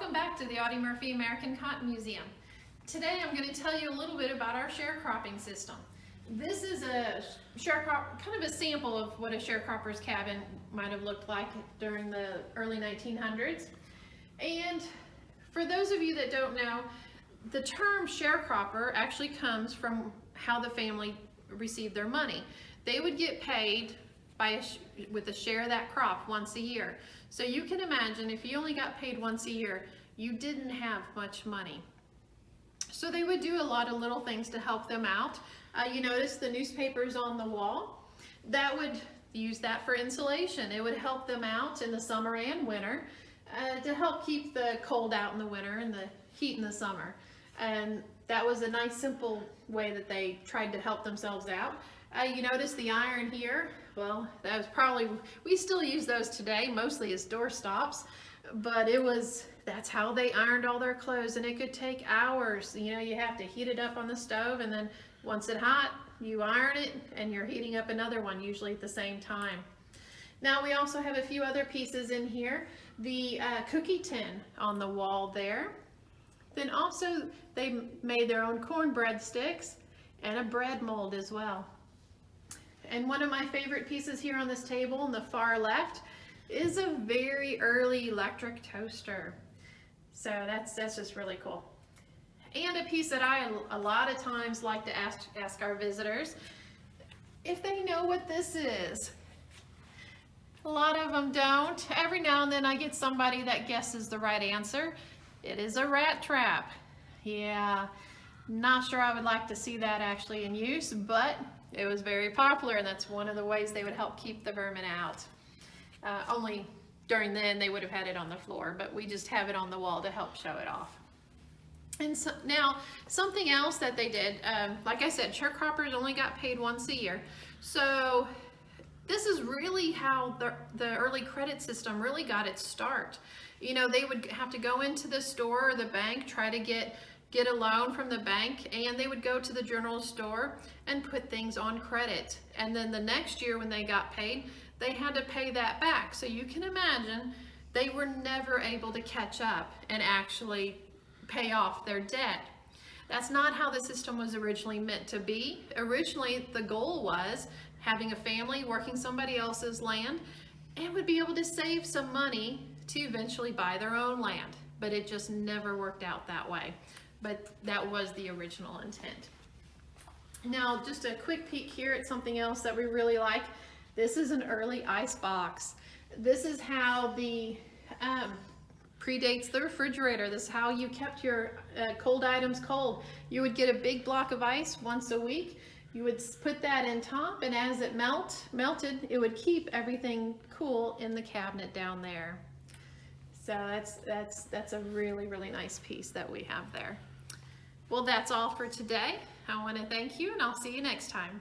welcome back to the Audie Murphy American Cotton Museum. Today I'm going to tell you a little bit about our sharecropping system. This is a sharecropper, kind of a sample of what a sharecropper's cabin might have looked like during the early 1900s. And for those of you that don't know, the term sharecropper actually comes from how the family received their money. They would get paid with a share of that crop once a year. So you can imagine if you only got paid once a year, you didn't have much money. So they would do a lot of little things to help them out. You notice the newspapers on the wall. That would use that for insulation. It would help them out in the summer and winter to help keep the cold out in the winter and the heat in the summer. And that was a nice simple way that they tried to help themselves out. You notice the iron here. Well, that was probably, we still use those today, mostly as door stops, but that's how they ironed all their clothes, and it could take hours. You know, you have to heat it up on the stove, and then once it's hot, you iron it, and you're heating up another one, usually at the same time. Now we also have a few other pieces in here. The cookie tin on the wall there. Then also they made their own cornbread sticks and a bread mold as well. And one of my favorite pieces here on this table on the far left is a very early electric toaster. So that's just really cool. And a piece that I a lot of times like to ask our visitors if they know what this is. A lot of them don't. Every now and then I get somebody that guesses the right answer. It is a rat trap. Yeah, not sure I would like to see that actually in use, but it was very popular, and that's one of the ways they would help keep the vermin out. Only during then they would have had it on the floor, but we just have it on the wall to help show it off. And so, now, something else that they did, like I said, sharecroppers only got paid once a year. So this is really how the early credit system really got its start. You know, they would have to go into the store or the bank, try to get a loan from the bank, and they would go to the general store and put things on credit. And then the next year when they got paid, they had to pay that back. So you can imagine they were never able to catch up and actually pay off their debt. That's not how the system was originally meant to be. Originally, the goal was having a family working somebody else's land and would be able to save some money to eventually buy their own land. But it just never worked out that way. But that was the original intent. Now, just a quick peek here at something else that we really like. This is an early ice box. This is how the predates the refrigerator. This is how you kept your cold items cold. You would get a big block of ice once a week. You would put that in top, and as it melted, it would keep everything cool in the cabinet down there. So that's a really, really nice piece that we have there. Well, that's all for today. I want to thank you, and I'll see you next time.